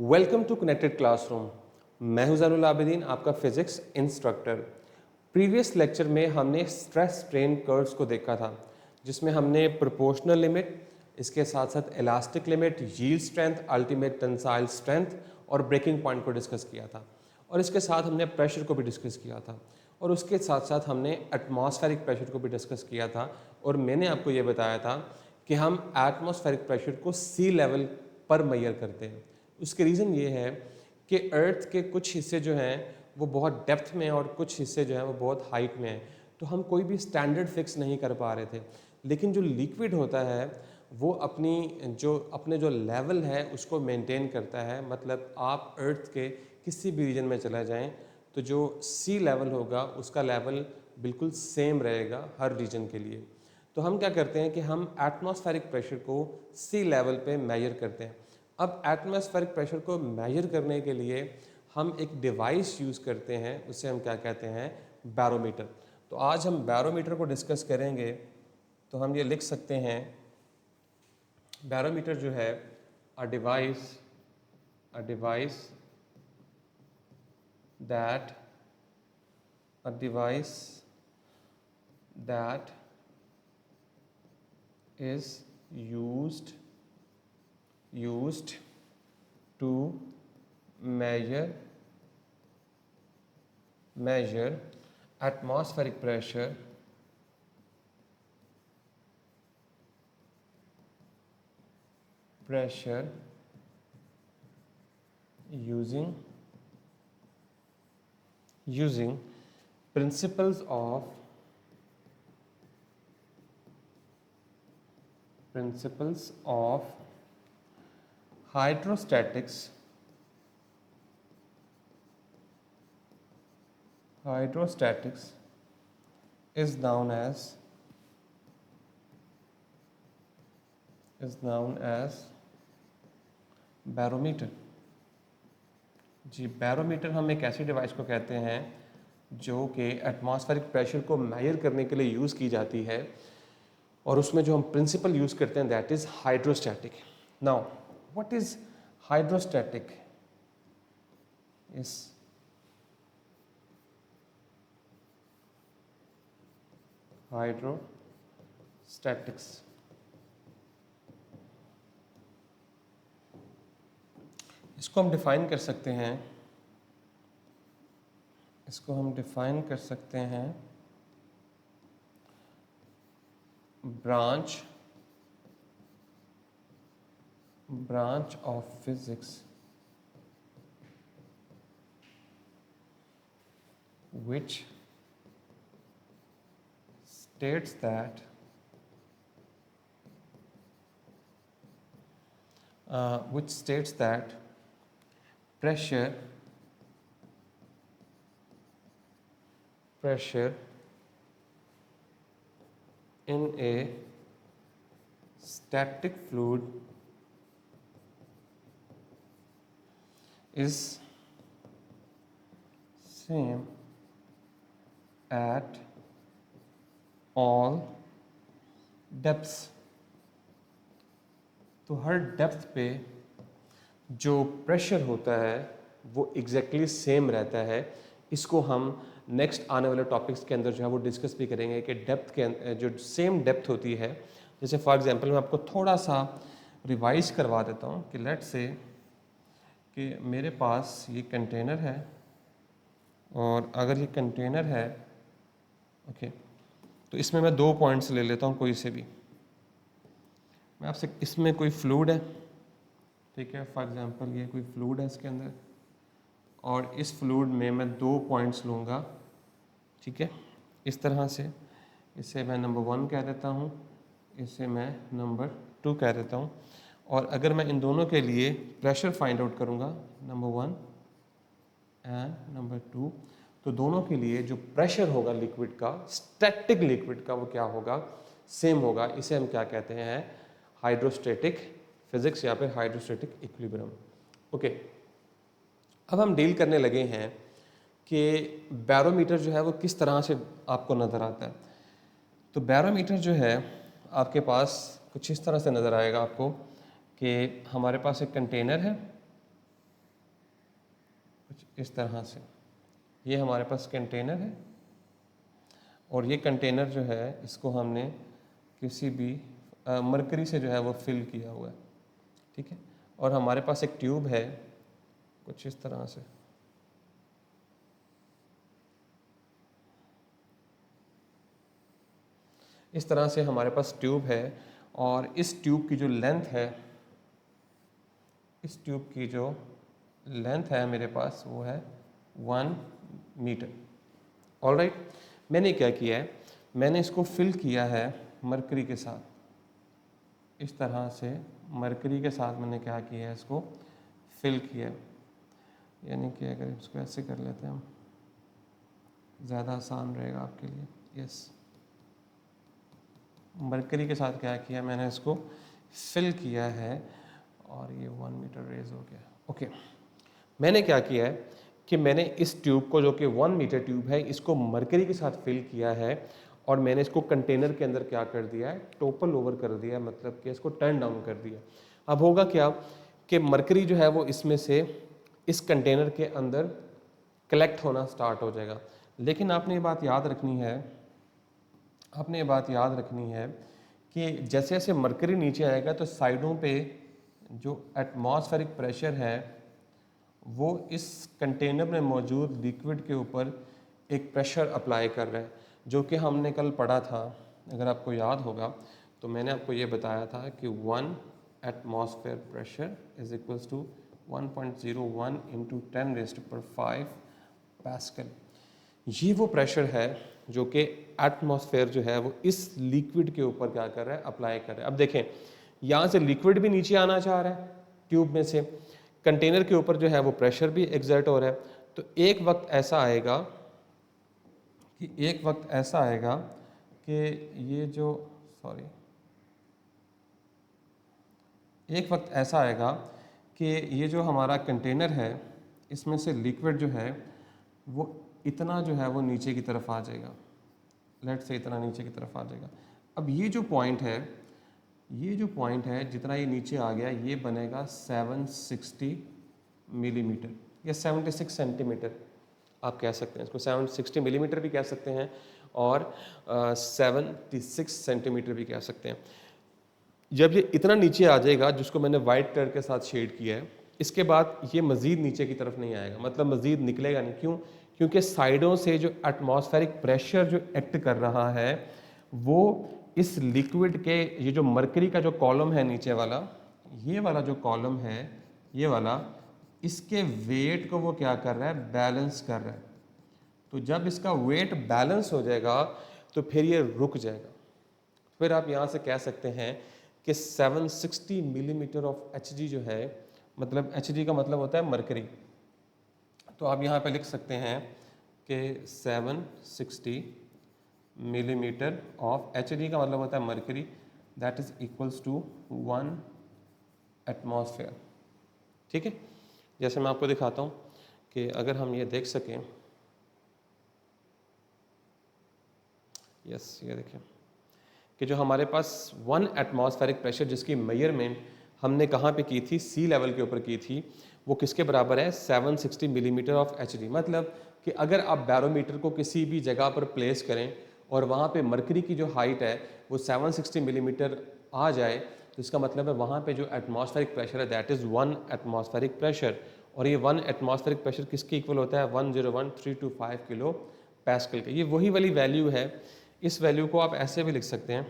Welcome to connected classroom. मैं हूं ज़ैनुल आबिदीन, आपका फिजिक्स इंस्ट्रक्टर। प्रीवियस लेक्चर में हमने स्ट्रेस स्ट्रेन कर्व्स को देखा था, जिसमें हमने प्रोपोर्शनल लिमिट, इसके साथ साथ elastic limit, yield strength, ultimate tensile strength और ब्रेकिंग पॉइंट को डिस्कस किया था। और इसके साथ हमने प्रेशर को भी डिस्कस किया था, और उसके साथ साथ हमने एटमॉस्फेरिक प्रेशर को भी डिस्कस किया था। और मैंने आपको ये बताया था कि हम एटमॉस्फेरिक प्रेशर को सी लेवल पर मेजर करते हैं। उसके रीज़न ये है कि अर्थ के कुछ हिस्से जो हैं वो बहुत डेप्थ में हैं और कुछ हिस्से जो हैं वो बहुत हाइट में हैं, तो हम कोई भी स्टैंडर्ड फिक्स नहीं कर पा रहे थे। लेकिन जो लिक्विड होता है वो अपने जो लेवल है उसको मेंटेन करता है। मतलब आप अर्थ के किसी भी रीजन में चला जाएं तो जो सी लेवल होगा उसका लेवल बिल्कुल सेम रहेगा हर रीजन के लिए। तो हम क्या करते हैं कि हम एटमॉस्फेरिक प्रेशर को सी लेवल पे मेजर करते हैं। अब एटमॉस्फेरिक प्रेशर को मेजर करने के लिए हम एक डिवाइस यूज़ करते हैं, उसे हम क्या कहते हैं, बैरोमीटर। तो आज हम बैरोमीटर को डिस्कस करेंगे। तो हम ये लिख सकते हैं, बैरोमीटर जो है a device that is used to measure atmospheric pressure using principles of hydrostatics is known as barometer. जी, बैरोमीटर हम एक ऐसी डिवाइस को कहते हैं जो कि एटमॉस्फेरिक प्रेशर को मेजर करने के लिए यूज़ की जाती है, और उसमें जो हम प्रिंसिपल यूज़ करते हैं that is hydrostatic. Now what is hydrostatic? इस हाइड्रोस्टैटिक्स, इसको हम डिफाइन कर सकते हैं, branch of physics which states that pressure in a static fluid is same at all depths। तो हर डेप्थ पे जो प्रेशर होता है वो एग्जैक्टली सेम रहता है। इसको हम नेक्स्ट आने वाले टॉपिक्स के अंदर जो है वो डिस्कस भी करेंगे कि डेप्थ के जो सेम डेप्थ होती है। जैसे फॉर एग्जांपल मैं आपको थोड़ा सा रिवाइज करवा देता हूँ कि लेट्स से कि मेरे पास ये कंटेनर है, और अगर ये कंटेनर है ओके, तो इसमें मैं 2 पॉइंट्स ले लेता हूँ कोई से भी। मैं आपसे, इसमें कोई फ्लूइड है, ठीक है, फॉर एग्जांपल ये कोई फ्लूइड है इसके अंदर, और इस फ्लूइड में मैं 2 पॉइंट्स लूँगा, ठीक है, इस तरह से। इसे मैं नंबर 1 कह देता हूँ, इसे मैं नंबर 2 कह देता हूँ। और अगर मैं इन दोनों के लिए प्रेशर फाइंड आउट करूँगा, नंबर 1 एंड नंबर 2, तो दोनों के लिए जो प्रेशर होगा लिक्विड का, स्टैटिक लिक्विड का, वो क्या होगा, सेम होगा। इसे हम क्या कहते हैं, हाइड्रोस्टैटिक फिजिक्स या फिर हाइड्रोस्टैटिक इक्विलिब्रियम। ओके, अब हम डील करने लगे हैं कि बैरोमीटर जो है वो किस तरह से आपको नज़र आता है। तो बैरोमीटर जो है आपके पास कुछ इस तरह से नज़र आएगा आपको कि हमारे पास एक कंटेनर है, इस तरह से ये हमारे पास कंटेनर है और ये कंटेनर जो है इसको हमने किसी भी मरकरी से जो है वो फिल किया हुआ है, ठीक है। और हमारे पास एक ट्यूब है कुछ इस तरह से, इस तरह से हमारे पास ट्यूब है और इस ट्यूब की जो लेंथ है, इस ट्यूब की जो लेंथ है मेरे पास वो है 1 मीटर। ऑलराइट, मैंने क्या किया है, मैंने इसको फिल किया है मरकरी के साथ, इस तरह से मरकरी के साथ मैंने क्या किया है, इसको फिल किया है। यानी कि अगर इसको ऐसे कर लेते हैं हम, ज़्यादा आसान रहेगा आपके लिए। यस, मरकरी के साथ क्या किया मैंने, इसको फिल किया है और ये 1 मीटर रेज हो गया। ओके, मैंने क्या किया है कि मैंने इस ट्यूब को, जो कि 1 मीटर ट्यूब है, इसको मरकरी के साथ फिल किया है और मैंने इसको कंटेनर के अंदर क्या कर दिया है, टोपल ओवर कर दिया, मतलब कि इसको टर्न डाउन कर दिया। अब होगा क्या कि मरकरी जो है वो इसमें से इस कंटेनर के अंदर कलेक्ट होना स्टार्ट हो जाएगा। लेकिन आपने ये बात याद रखनी है, आपने ये बात याद रखनी है कि जैसे जैसे मरकरी नीचे आएगा तो साइडों पे जो एटमॉस्फेरिक प्रेशर है वो इस कंटेनर में मौजूद लिक्विड के ऊपर एक प्रेशर अप्लाई कर रहा है, जो कि हमने कल पढ़ा था। अगर आपको याद होगा तो मैंने आपको ये बताया था कि 1 atmosphere pressure is equals to 1.01 into 10⁵ pascal. ये वो प्रेशर है जो कि एटमॉस्फेयर जो है वो इस लिक्विड के ऊपर क्या कर रहा है, अप्लाई कर रहा है। अब देखें, यहाँ से लिक्विड भी नीचे आना चाह रहा है ट्यूब में से, कंटेनर के ऊपर जो है वो प्रेशर भी एग्जर्ट हो रहा है। तो एक वक्त ऐसा आएगा कि ये जो एक वक्त ऐसा आएगा कि ये जो हमारा कंटेनर है इसमें से लिक्विड जो है वो इतना जो है वो नीचे की तरफ आ जाएगा, लेट से इतना नीचे की तरफ आ जाएगा। अब ये जो पॉइंट है जितना ये नीचे आ गया ये बनेगा 760 मिलीमीटर या 76 सेंटीमीटर आप कह सकते हैं इसको, 760 मिलीमीटर भी कह सकते हैं और 76 सेंटीमीटर भी कह सकते हैं। जब ये इतना नीचे आ जाएगा, जिसको मैंने वाइट कलर के साथ शेड किया है, इसके बाद ये मज़ीद नीचे की तरफ नहीं आएगा, मतलब मज़ीद निकलेगा नहीं। क्यों? क्योंकि साइडों से जो एटमॉस्फेरिक प्रेशर जो एक्ट कर रहा है वो इस लिक्विड के, ये जो मरकरी का जो कॉलम है नीचे वाला, ये वाला जो कॉलम है ये वाला, इसके वेट को वो क्या कर रहा है, बैलेंस कर रहा है। तो जब इसका वेट बैलेंस हो जाएगा तो फिर ये रुक जाएगा। फिर आप यहाँ से कह सकते हैं कि 760 मिलीमीटर ऑफ Hg जो है, मतलब Hg का मतलब होता है मरकरी, तो आप यहाँ पे लिख सकते हैं कि 760 मिलीमीटर ऑफ Hg का मतलब होता है mercury, that is equals to 1 atmosphere. ठीक है, जैसे मैं आपको दिखाता हूँ कि अगर हम ये देख सकें, यस ये देखिए कि जो हमारे पास 1 एटमॉस्फेरिक प्रेशर जिसकी मेजरमेंट हमने कहाँ पे की थी, सी लेवल के ऊपर की थी, वो किसके बराबर है, 760 मिलीमीटर ऑफ Hg। मतलब कि अगर आप बैरोमीटर को किसी भी जगह पर प्लेस करें और वहाँ पे मरकरी की जो हाइट है वो 760 मिलीमीटर आ जाए, तो इसका मतलब है वहाँ पे जो एटमॉस्फेरिक प्रेशर है दैट इज़ 1 एटमॉस्फेरिक प्रेशर। और ये 1 एटमॉस्फेरिक प्रेशर किसके इक्वल होता है, 101,325 किलो पास्कल के। ये वही वाली वैल्यू है। इस वैल्यू को आप ऐसे भी लिख सकते हैं,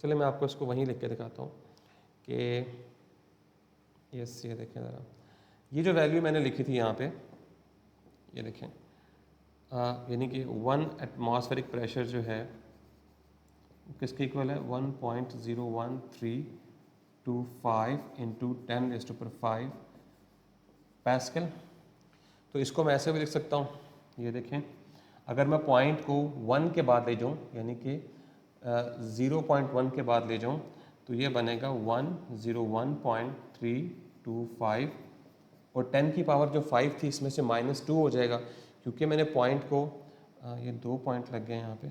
चलिए मैं आपको इसको वहीं लिख के दिखाता हूँ कि यस ये देखें ज़रा, ये जो वैल्यू मैंने लिखी थी यहाँ पे, ये देखें, यानी कि 1 एटमॉस्फेरिक प्रेशर जो है किसके इक्वल है, 1.01325 इंटू 10⁵ पास्कल। तो इसको मैं ऐसे भी लिख सकता हूँ, ये देखें, अगर मैं पॉइंट को 1 के बाद ले जाऊँ, यानी कि 0.1 के बाद ले जाऊँ, तो ये बनेगा 101.325 और 10 की पावर जो 5 थी इसमें से -2 हो जाएगा, क्योंकि मैंने पॉइंट को ये 2 पॉइंट लग गए यहाँ पे,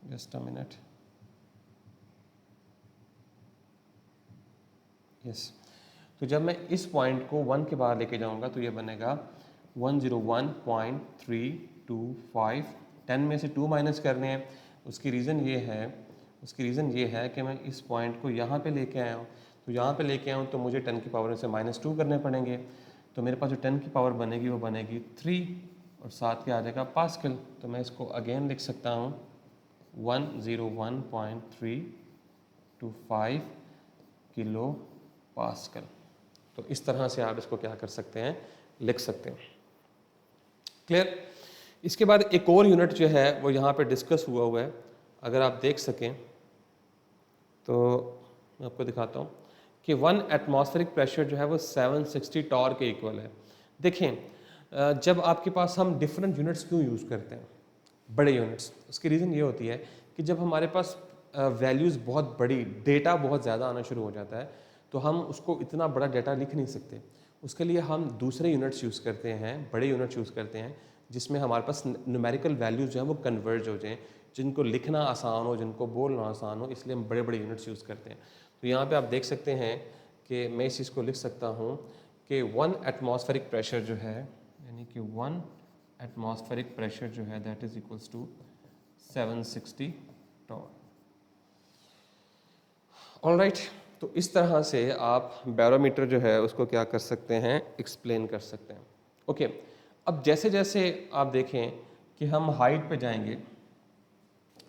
जस्ट अ मिनट, यस। तो जब मैं इस पॉइंट को 1 के बाहर लेके जाऊँगा तो ये बनेगा 101.325। 10 में से 2 माइनस करने हैं। उसकी रीज़न ये है कि मैं इस पॉइंट को यहाँ पे लेके आया हूँ। तो यहाँ पे लेके आया हूँ तो मुझे 10 की पावर से -2 करने पड़ेंगे। तो मेरे पास जो 10 की पावर बनेगी वो बनेगी 3 और साथ क्या आ जाएगा पास्कल। तो मैं इसको अगेन लिख सकता हूँ 101.325 किलो पास्कल। तो इस तरह से आप इसको क्या कर सकते हैं, लिख सकते हैं। क्लियर। इसके बाद एक और यूनिट जो है वो यहाँ पे डिस्कस हुआ है, अगर आप देख सकें तो मैं आपको दिखाता हूँ कि 1 एटमॉस्फेरिक प्रेशर जो है वो 760 टॉर के इक्वल है। देखें, जब आपके पास हम डिफरेंट यूनिट्स क्यों यूज़ करते हैं, बड़े यूनिट्स, उसकी रीज़न ये होती है कि जब हमारे पास वैल्यूज़ बहुत बड़ी, डेटा बहुत ज़्यादा आना शुरू हो जाता है तो हम उसको इतना बड़ा डेटा लिख नहीं सकते। उसके लिए हम दूसरे यूनिट्स यूज़ करते हैं, बड़े यूनिट्स यूज़ करते हैं जिसमें हमारे पास न्यूमेरिकल वैल्यूज़ जो हैं वो कन्वर्ज हो जाएँ, जिनको लिखना आसान हो, जिनको बोलना आसान हो, इसलिए हम बड़े बड़े यूनिट्स यूज़ करते हैं। तो यहाँ पे आप देख सकते हैं कि मैं इस चीज़ को लिख सकता हूँ कि 1 एटमॉस्फेरिक प्रेशर जो है, यानी कि 1 एटमॉस्फेरिक प्रेशर जो है that is equals to 760 torr. Alright, तो इस तरह से आप बैरोमीटर जो है उसको क्या कर सकते हैं, एक्सप्लेन कर सकते हैं। ओके, अब जैसे जैसे आप देखें कि हम हाइट पे जाएंगे,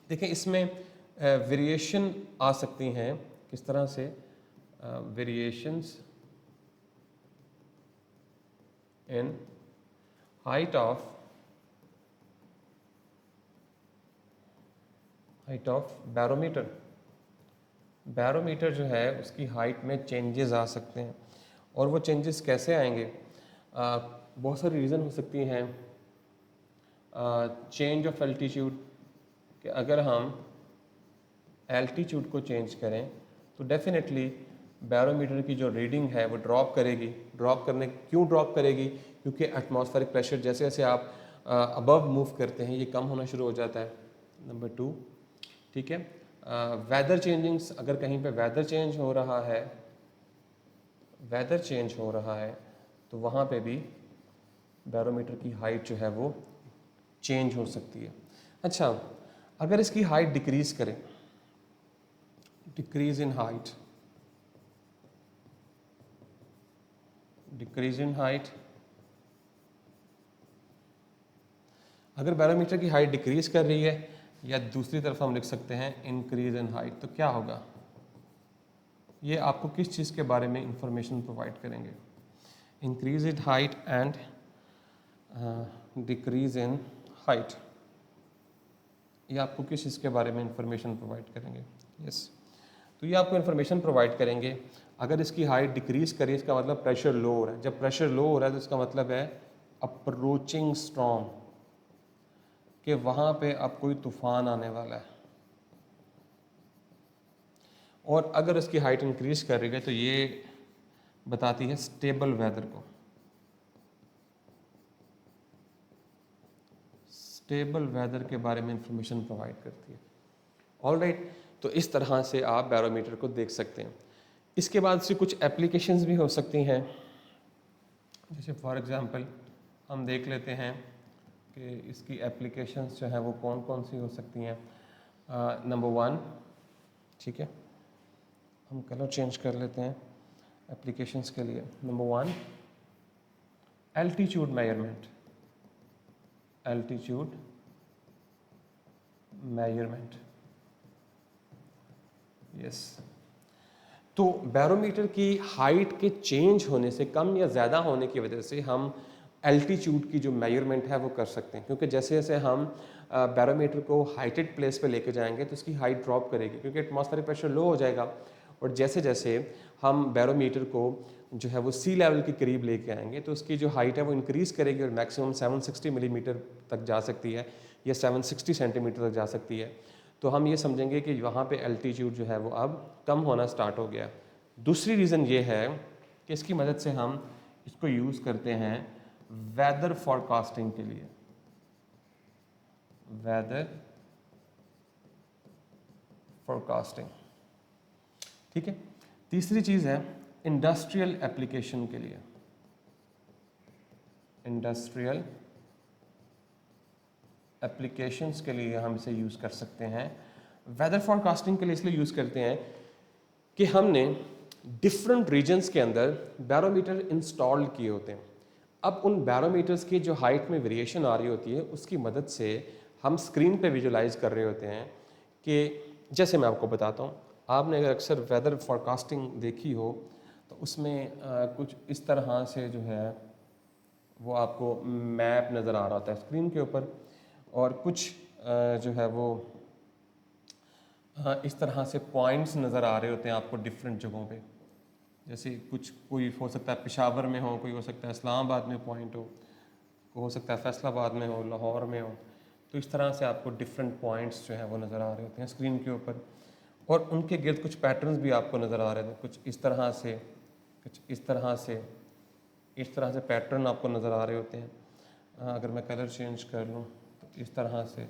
देखें इसमें वेरिएशन आ सकती हैं। किस तरह से variations in height of barometer. Barometer जो है उसकी हाइट में चेंजेस आ सकते हैं, और वो चेंजेस कैसे आएंगे, बहुत सारी रीज़न हो सकती हैं। चेंज ऑफ एल्टीट्यूड, कि अगर हम एल्टीट्यूड को चेंज करें तो डेफिनेटली बैरोमीटर की जो रीडिंग है वो ड्रॉप करेगी। क्यों ड्रॉप करेगी? क्योंकि एटमॉस्फेरिक प्रेशर जैसे जैसे आप अबव मूव करते हैं ये कम होना शुरू हो जाता है। नंबर 2, ठीक है, वेदर चेंजिंग्स, अगर कहीं पे वेदर चेंज हो रहा है तो वहाँ पे भी बैरोमीटर की हाइट जो है वो चेंज हो सकती है। अच्छा, अगर इसकी हाइट डिक्रीज करें, डिक्रीज इन हाइट, अगर बैरोमीटर की हाइट डिक्रीज कर रही है, या दूसरी तरफ हम लिख सकते हैं इंक्रीज इन हाइट, तो क्या होगा? ये आपको किस चीज़ के बारे में इंफॉर्मेशन प्रोवाइड करेंगे? Increase in height and decrease in height, ये आपको किस चीज़ के बारे में इंफॉर्मेशन प्रोवाइड करेंगे? यस, तो ये आपको इन्फॉर्मेशन प्रोवाइड करेंगे। अगर इसकी हाइट डिक्रीज करें इसका मतलब प्रेशर लो हो रहा है। जब प्रेशर लो हो रहा है तो इसका मतलब है अप्रोचिंग स्टॉर्म, कि वहाँ पे अब कोई तूफान आने वाला है। और अगर इसकी हाइट इंक्रीज कर रही है तो ये बताती है स्टेबल वेदर को, स्टेबल वेदर के बारे में इंफॉर्मेशन प्रोवाइड करती है। ऑलराइट, तो इस तरह से आप बैरोमीटर को देख सकते हैं। इसके बाद से कुछ एप्लीकेशंस भी हो सकती हैं, जैसे फॉर एग्जांपल हम देख लेते हैं कि इसकी एप्लीकेशंस जो हैं वो कौन कौन सी हो सकती हैं। नंबर 1, ठीक है, हम कलर चेंज कर लेते हैं एप्लीकेशंस के लिए। Number 1, altitude measurement, yes. तो बैरोमीटर की हाइट के चेंज होने से, कम या ज़्यादा होने की वजह से हम एल्टीट्यूड की जो मेजरमेंट है वो कर सकते हैं, क्योंकि जैसे जैसे हम बैरोमीटर को हाइटेड प्लेस पे लेके जाएंगे तो उसकी हाइट ड्रॉप करेगी, क्योंकि एटमॉस्फेरिक प्रेशर लो हो जाएगा। और जैसे जैसे हम बैरोमीटर को जो है वो सी लेवल के करीब लेके आएंगे तो उसकी जो हाइट है वो इंक्रीज़ करेगी और मैक्सिमम 760 मिलीमीटर तक जा सकती है, या 760 सेंटीमीटर तक जा सकती है। तो हम ये समझेंगे कि वहाँ पे एल्टीट्यूड जो है वो अब कम होना स्टार्ट हो गया। दूसरी रीज़न ये है कि इसकी मदद से हम इसको यूज़ करते हैं वेदर फॉरकास्टिंग के लिए, वेदर फॉरकास्टिंग, ठीक है। तीसरी चीज़ है इंडस्ट्रियल एप्लीकेशन के लिए, इंडस्ट्रियल एप्लीकेशंस के लिए हम इसे यूज़ कर सकते हैं। वेदर फॉरकास्टिंग के लिए इसलिए यूज़ करते हैं कि हमने डिफरेंट रीजन्स के अंदर बैरोमीटर इंस्टॉल किए होते हैं। अब उन बैरोमीटर्स की जो हाइट में वेरिएशन आ रही होती है उसकी मदद से हम स्क्रीन पे विजुलाइज कर रहे होते हैं कि जैसे मैं आपको बताता हूँ, आपने अगर अक्सर वेदर फॉरकास्टिंग देखी हो तो उसमें कुछ इस तरह से जो है वो आपको मैप नज़र आ रहा होता है स्क्रीन के ऊपर, और कुछ जो है वो इस तरह से पॉइंट्स नज़र आ रहे होते हैं आपको डिफरेंट जगहों पे। जैसे कुछ कोई हो सकता है पेशावर में हो, कोई हो सकता है इस्लामाबाद में पॉइंट हो सकता है फैसलाबाद में हो, लाहौर में हो। तो इस तरह से आपको डिफरेंट पॉइंट्स जो है वो नज़र आ रहे होते हैं स्क्रीन के ऊपर, और उनके गिर्द कुछ पैटर्न्स भी आपको नज़र आ रहे थे, कुछ इस तरह से, कुछ इस तरह से, इस तरह से पैटर्न आपको नज़र आ रहे होते हैं। अगर मैं कलर चेंज कर लूँ तो इस तरह से,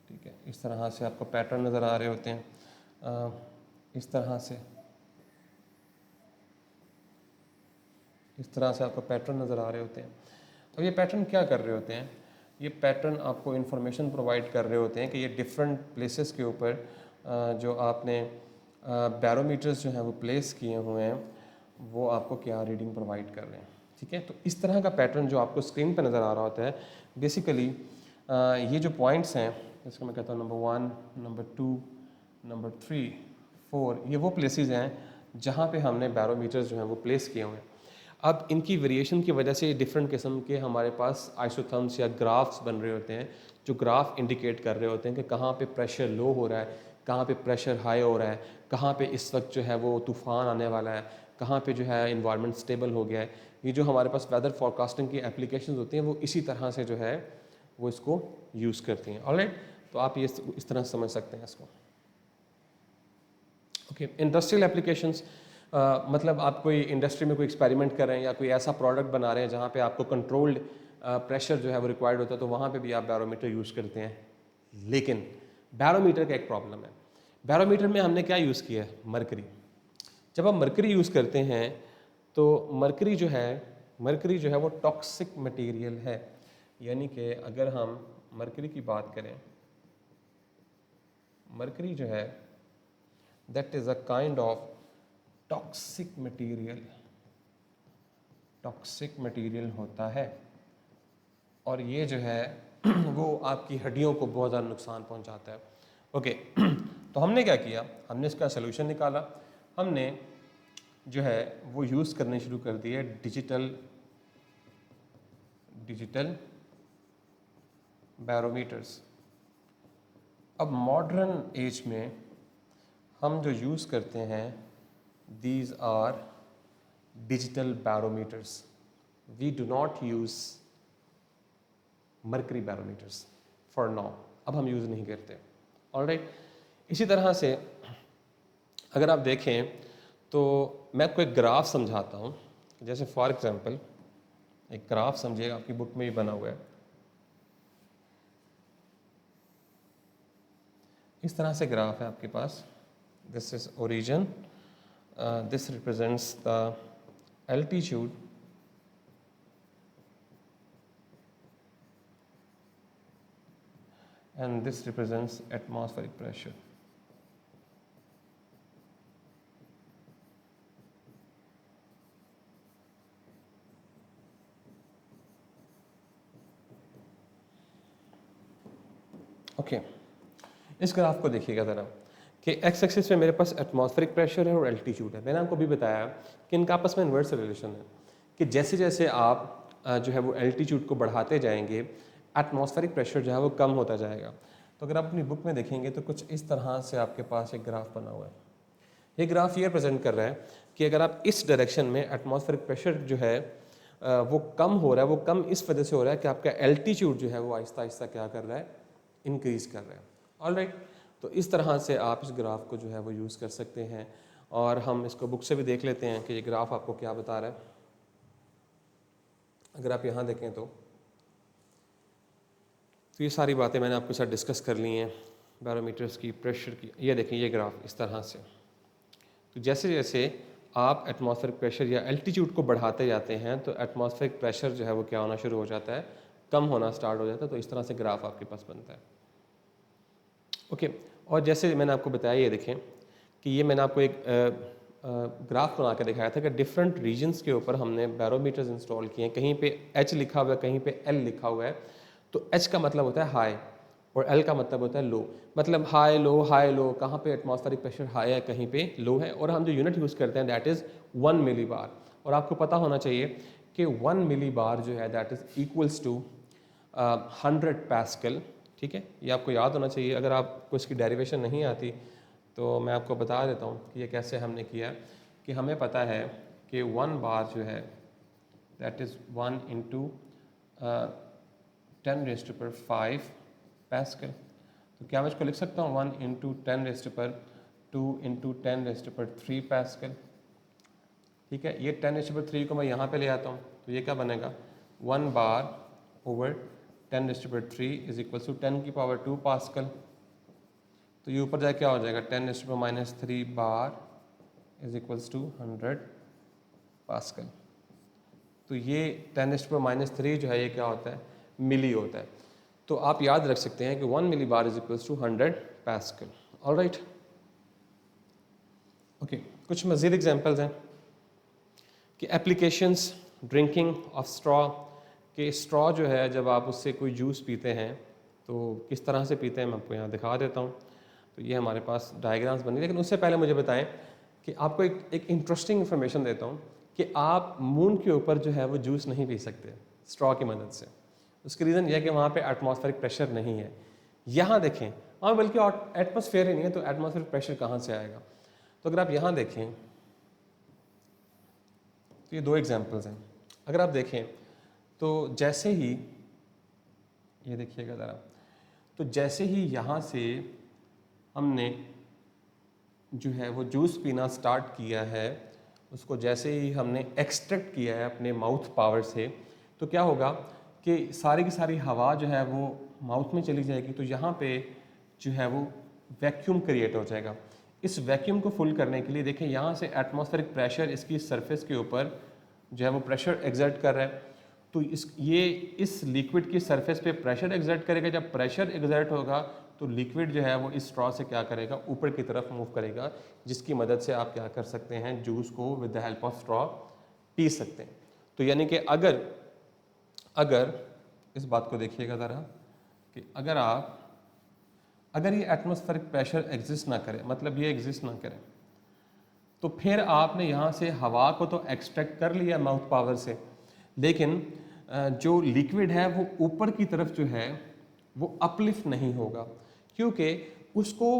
ठीक है, इस तरह से आपको पैटर्न नज़र आ रहे होते हैं, इस तरह से, इस तरह से आपको पैटर्न नज़र आ रहे होते हैं। अब ये पैटर्न क्या कर रहे होते हैं? ये पैटर्न आपको इन्फॉर्मेशन प्रोवाइड कर रहे होते हैं कि ये डिफरेंट प्लेसेस के ऊपर जो आपने बैरोमीटर्स जो हैं वो प्लेस किए हुए हैं वो आपको क्या रीडिंग प्रोवाइड कर रहे हैं। ठीक है, तो इस तरह का पैटर्न जो आपको स्क्रीन पर नज़र आ रहा होता है, बेसिकली ये जो पॉइंट्स हैं, जिसको मैं कहता हूँ नंबर 1, नंबर 2, नंबर 3, 4, ये वो प्लेसेस हैं जहाँ पे हमने बैरोमीटर्स जो हैं वो प्लेस किए हुए हैं। अब इनकी वेरिएशन की वजह से डिफरेंट किस्म के हमारे पास आइसोथर्म्स या ग्राफ्स बन रहे होते हैं, जो ग्राफ इंडिकेट कर रहे होते हैं कि कहाँ पे प्रेशर लो हो रहा है, कहाँ पे प्रेशर हाई हो रहा है, कहाँ पे इस वक्त जो है वो तूफ़ान आने वाला है, कहाँ पे जो है इन्वायरमेंट स्टेबल हो गया है। ये जो हमारे पास वेदर फॉरकास्टिंग की एप्लीकेशंस होती हैं वो इसी तरह से जो है वो इसको यूज़ करती हैं। ऑलराइट, तो आप ये इस तरह समझ सकते हैं इसको। ओके, इंडस्ट्रियल एप्लीकेशंस मतलब आप कोई इंडस्ट्री में कोई एक्सपेरिमेंट कर रहे हैं या कोई ऐसा प्रोडक्ट बना रहे हैं जहाँ पे आपको कंट्रोल्ड प्रेशर जो है वो रिक्वायर्ड होता है, तो वहाँ पे भी आप बैरोमीटर यूज़ करते हैं। लेकिन बैरोमीटर का एक प्रॉब्लम है। बैरोमीटर में हमने क्या यूज़ किया है? मरकरी। जब आप मरकरी यूज़ करते हैं तो मरकरी जो है वो टॉक्सिक मटेरियल है। यानी कि अगर हम मरकरी की बात करें, मरकरी जो है that is a kind of toxic material होता है, और ये जो है वो आपकी हड्डियों को बहुत ज़्यादा नुकसान पहुंचाता है। ओके, तो हमने क्या किया? हमने इसका सलूशन निकाला। हमने जो है वो यूज़ करने शुरू कर दिए डिजिटल बैरोमीटर्स। अब मॉडर्न एज में हम जो यूज़ करते हैं, these are digital barometers. We do not use mercury barometers for now. अब हम यूज़ नहीं करते। ऑलराइट, इसी तरह से अगर आप देखें तो मैं आपको एक ग्राफ समझाता हूँ। जैसे फॉर एग्जांपल एक ग्राफ समझिएगा, आपकी बुक में भी बना हुआ है। इस तरह से ग्राफ है आपके पास। This is origin, this represents the altitude and this represents atmospheric pressure. Okay, इस ग्राफ को देखिएगा ज़रा कि एक्स एक्सिस में मेरे पास एटमॉस्फेरिक प्रेशर है और एल्टीट्यूड है। मैंने आपको भी बताया कि इनका आपस में इन्वर्स रिलेशन है कि जैसे जैसे आप जो है वो एल्टीट्यूड को बढ़ाते जाएंगे, एटमॉस्फेरिक प्रेशर जो है वो कम होता जाएगा। तो अगर आप अपनी बुक में देखेंगे तो कुछ इस तरह से आपके पास एक ग्राफ बना हुआ है। ये ग्राफ ये प्रेजेंट कर रहा है कि अगर आप इस डायरेक्शन में एटमॉस्फेरिक प्रेशर जो है वो कम हो रहा है, वो कम इस वजह से हो रहा है कि आपका एल्टीट्यूड जो है वो आहिस्ता आहिस्ता क्या कर रहा है, इंक्रीज़ कर रहा है। ऑलराइट, तो इस तरह से आप इस ग्राफ को जो है वो यूज़ कर सकते हैं, और हम इसको बुक से भी देख लेते हैं कि ये ग्राफ आपको क्या बता रहा है। अगर आप यहाँ देखें तो ये सारी बातें मैंने आपके साथ डिस्कस कर ली हैं, बैरोमीटर्स की, प्रेशर की। ये देखें, ये ग्राफ इस तरह से। तो जैसे जैसे आप एटमॉस्फेरिक प्रेशर या एल्टीट्यूड को बढ़ाते जाते हैं तो एटमॉस्फेरिक प्रेशर जो है वो क्या होना शुरू हो जाता है, कम होना स्टार्ट हो जाता है। तो इस तरह से ग्राफ आपके पास बनता है। ओके, और जैसे मैंने आपको बताया, ये देखें कि ये मैंने आपको एक ग्राफ बना के दिखाया था कि डिफरेंट रीजन्स के ऊपर हमने बैरोमीटर्स इंस्टॉल किए हैं। कहीं पे एच लिखा हुआ है, कहीं पे एल लिखा हुआ है। तो एच का मतलब होता है हाई और एल का मतलब होता है लो। मतलब हाई लो, कहाँ पे एटमॉस्फेरिक प्रेशर हाई है, कहीं पे लो है। और हम जो यूनिट यूज़ करते हैं दैट इज़ 1 मिली बार। और आपको पता होना चाहिए कि 1 मिली बार जो है that is equals to 100 pascal. ठीक है, ये आपको याद होना चाहिए। अगर आपको इसकी डेरिवेशन नहीं आती तो मैं आपको बता देता हूँ कि ये कैसे हमने किया। कि हमें पता है कि 1 बार जो है दैट इज़ 1 इंटू 10⁵ पैस्कल। तो क्या मैं इसको लिख सकता हूँ 1 इंटू 10⁻² इंटू 10⁻³ पैस्कल। ठीक है, ये 10⁻³ को मैं यहाँ पे ले आता हूँ तो ये क्या बनेगा 1 bar over 10⁻³ is equals to 10⁻² pascal. तो ये ऊपर जाए क्या हो जाएगा 10⁻³ bar is equals to 100 pascal. तो ये 10⁻³ जो है ये क्या होता है, मिली होता है। तो आप याद रख सकते हैं कि 1 millibar is equals to 100 pascal. Alright, okay, कुछ मज़ीद एग्जांपल्स हैं कि एप्लीकेशंस ड्रिंकिंग ऑफ स्ट्रॉ। कि स्ट्रॉ जो है जब आप उससे कोई जूस पीते हैं तो किस तरह से पीते हैं, मैं आपको यहाँ दिखा देता हूँ। तो ये हमारे पास डायग्राम्स बनी, लेकिन उससे पहले मुझे बताएं कि आपको एक इंटरेस्टिंग इन्फॉर्मेशन देता हूँ कि आप मून के ऊपर जो है वो जूस नहीं पी सकते स्ट्रॉ की मदद से। उसकी रीज़न यह है कि वहाँ पे एटमॉस्फेरिक प्रेशर नहीं है। यहाँ देखें, हाँ बल्कि एटमॉस्फेयर ही नहीं है तो एटमॉस्फेरिक प्रेशर कहाँ से आएगा। तो अगर आप यहाँ देखें तो ये 2 एग्जांपल्स हैं। अगर आप देखें तो जैसे ही ये देखिएगा ज़रा, तो जैसे ही यहाँ से हमने जो है वो जूस पीना स्टार्ट किया है, उसको जैसे ही हमने एक्सट्रैक्ट किया है अपने माउथ पावर से, तो क्या होगा कि सारी की सारी हवा जो है वो माउथ में चली जाएगी। तो यहाँ पे जो है वो वैक्यूम क्रिएट हो जाएगा। इस वैक्यूम को फुल करने के लिए देखें यहाँ से एटमॉस्फेरिक प्रेशर इसकी सरफेस के ऊपर जो है वो प्रेशर एग्जर्ट कर रहा है। तो इस लिक्विड की सरफेस पे प्रेशर एग्जर्ट करेगा। जब प्रेशर एग्जर्ट होगा तो लिक्विड जो है वो इस स्ट्रॉ से क्या करेगा, ऊपर की तरफ मूव करेगा, जिसकी मदद से आप क्या कर सकते हैं, जूस को with the help of straw P सकते हैं। तो यानी कि अगर इस बात को देखिएगा ज़रा कि अगर ये एटमॉस्फेरिक प्रेशर एग्जिस्ट ना करे, मतलब ये एग्जिस्ट ना करे, तो फिर आपने यहाँ से हवा को तो एक्सट्रैक्ट कर लिया माउथ पावर से, लेकिन जो लिक्विड है वो ऊपर की तरफ जो है वो अपलिफ्ट नहीं होगा, क्योंकि उसको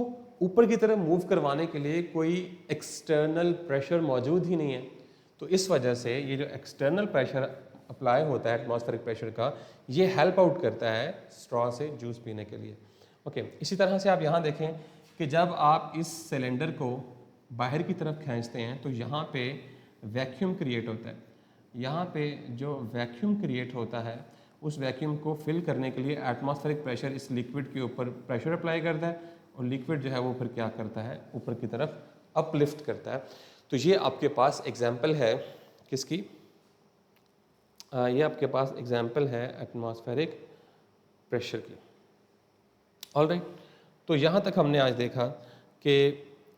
ऊपर की तरफ मूव करवाने के लिए कोई एक्सटर्नल प्रेशर मौजूद ही नहीं है। तो इस वजह से ये जो एक्सटर्नल प्रेशर अप्लाई होता है एटमॉस्फेरिक प्रेशर का, ये हेल्प आउट करता है स्ट्रॉ से जूस पीने के लिए। ओके, इसी तरह से आप यहाँ देखें कि जब आप इस सिलेंडर को बाहर की तरफ खींचते हैं तो यहाँ पे वैक्यूम क्रिएट होता है। यहाँ पे जो वैक्यूम क्रिएट होता है उस वैक्यूम को फिल करने के लिए एटमॉस्फेरिक प्रेशर इस लिक्विड के ऊपर प्रेशर अप्लाई करता है और लिक्विड जो है वो फिर क्या करता है, ऊपर की तरफ अपलिफ्ट करता है। तो ये आपके पास एग्जाम्पल है किसकी, ये आपके पास एग्जाम्पल है एटमॉस्फेरिक प्रेशर की। ऑलराइट, तो यहाँ तक हमने आज देखा कि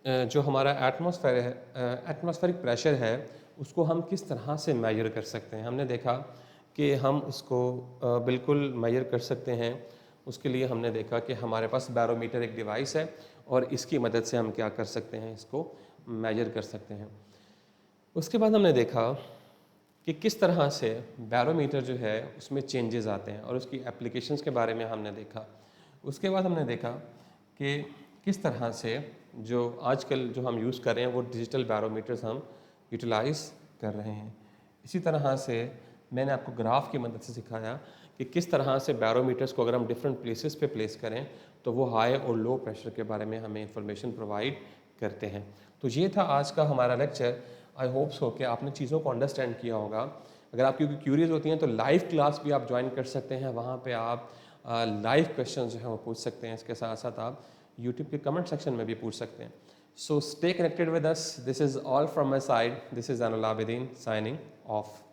जो हमारा एटमॉस्फेरिक प्रेशर है उसको हम किस तरह से मेजर कर सकते हैं। हमने देखा कि हम उसको बिल्कुल मेजर कर सकते हैं। उसके लिए हमने देखा कि हमारे पास बैरोमीटर एक डिवाइस है और इसकी मदद से हम क्या कर सकते हैं, इसको मेजर कर सकते हैं। उसके बाद हमने देखा कि किस तरह से बैरोमीटर जो है उसमें चेंजेस आते हैं और उसकी एप्लीकेशंस के बारे में हमने देखा। उसके बाद हमने देखा कि किस तरह से जो आजकल जो हम यूज़ कर रहे हैं वो डिजिटल बैरोमीटर्स हम यूटिलाइज़ कर रहे हैं। इसी तरह से मैंने आपको ग्राफ की मदद से सिखाया कि किस तरह से बैरोमीटर्स को अगर हम डिफरेंट प्लेसेस पे प्लेस करें तो वो हाई और लो प्रेशर के बारे में हमें इंफॉर्मेशन प्रोवाइड करते हैं। तो ये था आज का हमारा लेक्चर। आई होप सो कि आपने चीज़ों को अंडरस्टैंड किया होगा। अगर आप क्योंकि क्यूरियस होती हैं तो लाइव क्लास भी आप ज्वाइन कर सकते हैं। वहाँ पे आप लाइव क्वेश्चन जो है वो पूछ सकते हैं। इसके साथ साथ आप यूट्यूब के कमेंट सेक्शन में भी पूछ सकते हैं। So stay connected with us. This is all from my side. This is Anul Abidin signing off.